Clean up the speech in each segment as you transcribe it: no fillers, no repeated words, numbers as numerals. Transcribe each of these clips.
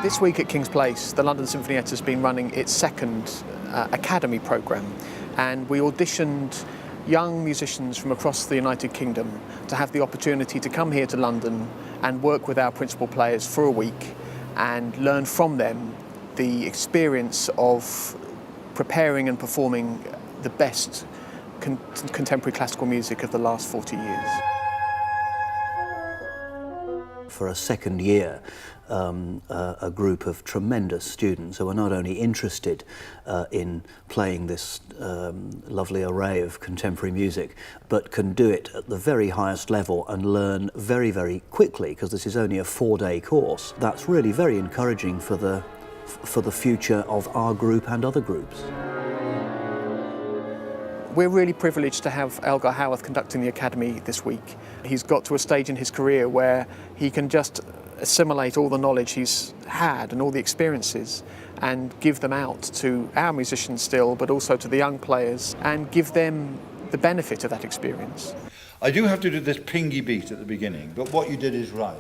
This week at King's Place, the London Sinfonietta has been running its second academy programme, and we auditioned young musicians from across the United Kingdom to have the opportunity to come here to London and work with our principal players for a week and learn from them the experience of preparing and performing the best contemporary classical music of the last 40 years. For a second year, a group of tremendous students who are not only interested in playing this lovely array of contemporary music, but can do it at the very highest level and learn very, very quickly, because this is only a 4-day course. That's really very encouraging for the future of our group and other groups. We're really privileged to have Elgar Howarth conducting the Academy this week. He's got to a stage in his career where he can just assimilate all the knowledge he's had and all the experiences and give them out to our musicians still, but also to the young players, and give them the benefit of that experience. I do have to do this pingy beat at the beginning, but what you did is right.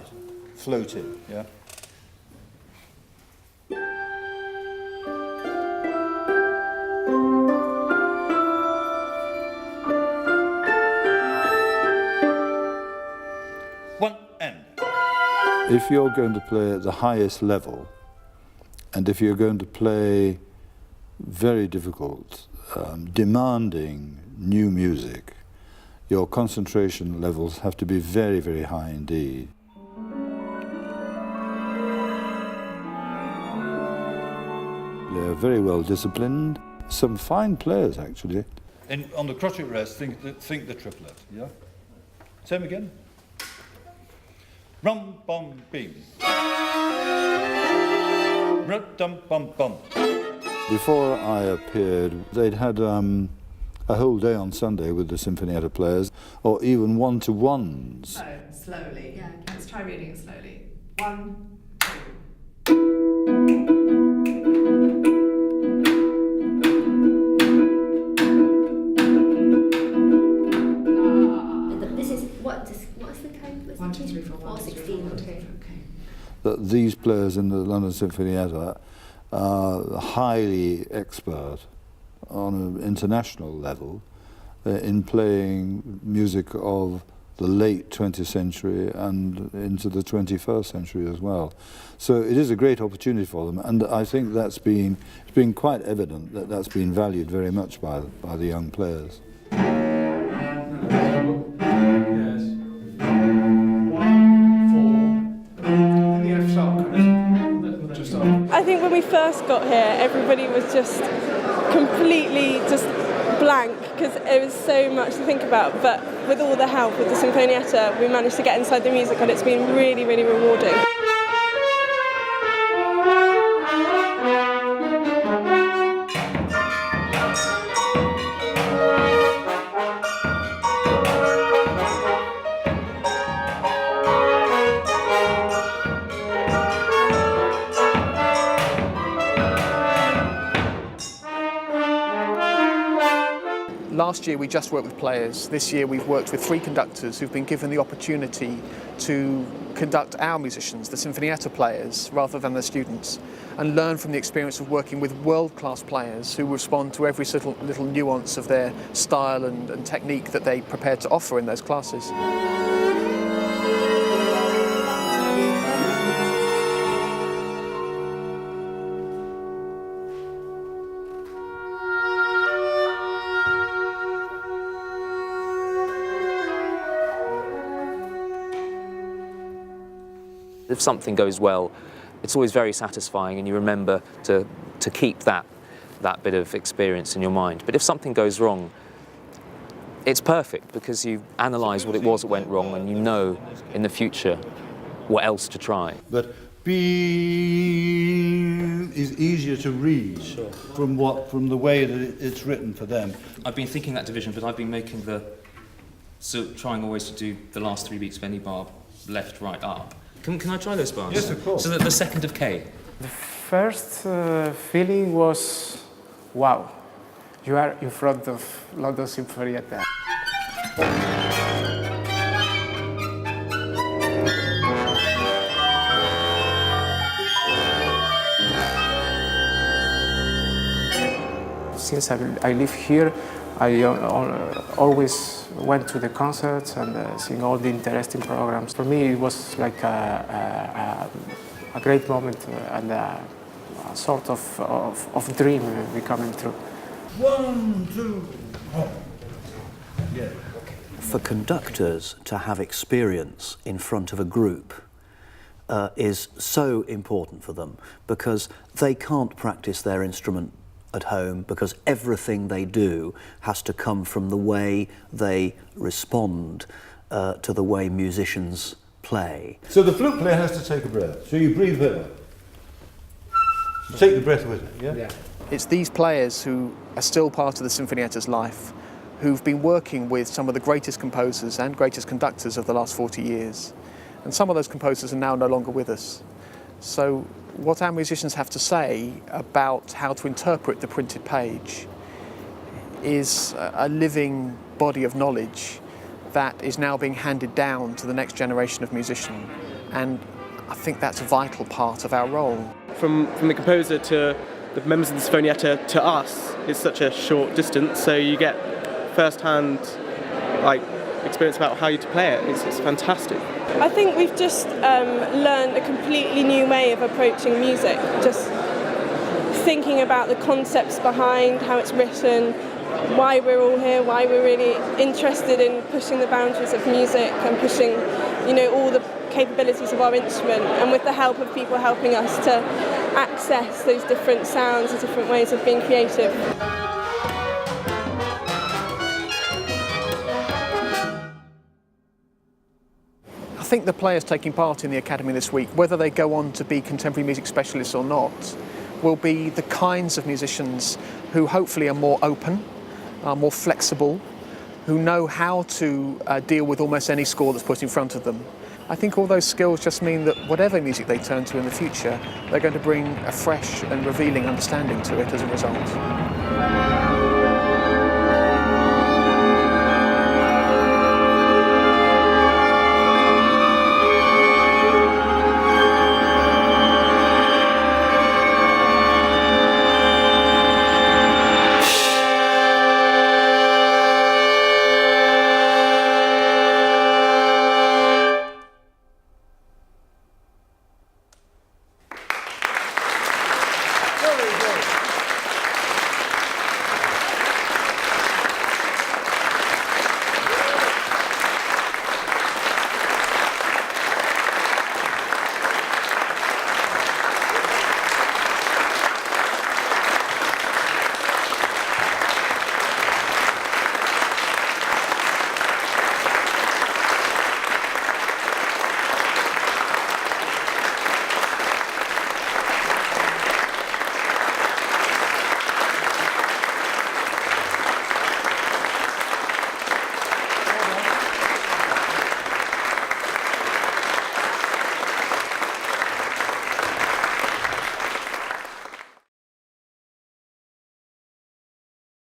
Float in, yeah? If you're going to play at the highest level, and if you're going to play very difficult, demanding new music, your concentration levels have to be very, very high indeed. They're very well disciplined. Some fine players, actually. And on the crotchet rest, think the triplet, yeah? Same again. Rum bum bing. Rum dum bum bum. Before I appeared, they'd had a whole day on Sunday with the Sinfonietta players, or even one-to-ones. Oh, slowly. Yeah. Let's try reading it slowly. 1, 2. This is what's the time? 1, 2, 3, 4, 1, 2, 3, 4, 1, 2, 3, 4. Okay. That these players in the London Sinfonietta are highly expert on an international level in playing music of the late 20th century and into the 21st century as well. So it is a great opportunity for them, and I think it's been quite evident that that's been valued very much by the young players. I think when we first got here, everybody was just completely blank, because it was so much to think about. But with all the help with the Sinfonietta, we managed to get inside the music, and it's been really, really rewarding. Last year we just worked with players. This year we've worked with 3 conductors who've been given the opportunity to conduct our musicians, the Sinfonietta players, rather than their students, and learn from the experience of working with world-class players who respond to every little nuance of their style and technique that they prepared to offer in those classes. If something goes well, it's always very satisfying, and you remember to keep that bit of experience in your mind. But if something goes wrong, it's perfect, because you analyse what it was that went wrong, and you know in the future what else to try. But B is easier to read from the way that it's written for them. I've been thinking that division, but I've been making trying always to do the last 3 beats of any bar left, right, up. Can I try those bars? Yes, of course. So the second of K. The first feeling was, wow, you are in front of London Sinfonietta. since I live here, I always went to the concerts and seeing all the interesting programs. For me, it was like a great moment and a sort of dream becoming true. 1, 2, 1. Yeah. For conductors to have experience in front of a group is so important for them, because they can't practice their instrument at home, because everything they do has to come from the way they respond to the way musicians play. So the flute player has to take a breath. So you breathe with it. Take the breath with it, yeah? It's these players who are still part of the Sinfonietta's life, who've been working with some of the greatest composers and greatest conductors of the last 40 years. And some of those composers are now no longer with us. So what our musicians have to say about how to interpret the printed page is a living body of knowledge that is now being handed down to the next generation of musicians. And I think that's a vital part of our role. From the composer to the members of the Sinfonietta to us is such a short distance, so you get first-hand experience about how you to play it. It's fantastic. I think we've just learned a completely new way of approaching music, just thinking about the concepts behind how it's written, why we're all here, why we're really interested in pushing the boundaries of music and pushing, all the capabilities of our instrument, and with the help of people helping us to access those different sounds and different ways of being creative. I think the players taking part in the Academy this week, whether they go on to be contemporary music specialists or not, will be the kinds of musicians who hopefully are more open, are more flexible, who know how to deal with almost any score that's put in front of them. I think all those skills just mean that whatever music they turn to in the future, they're going to bring a fresh and revealing understanding to it as a result.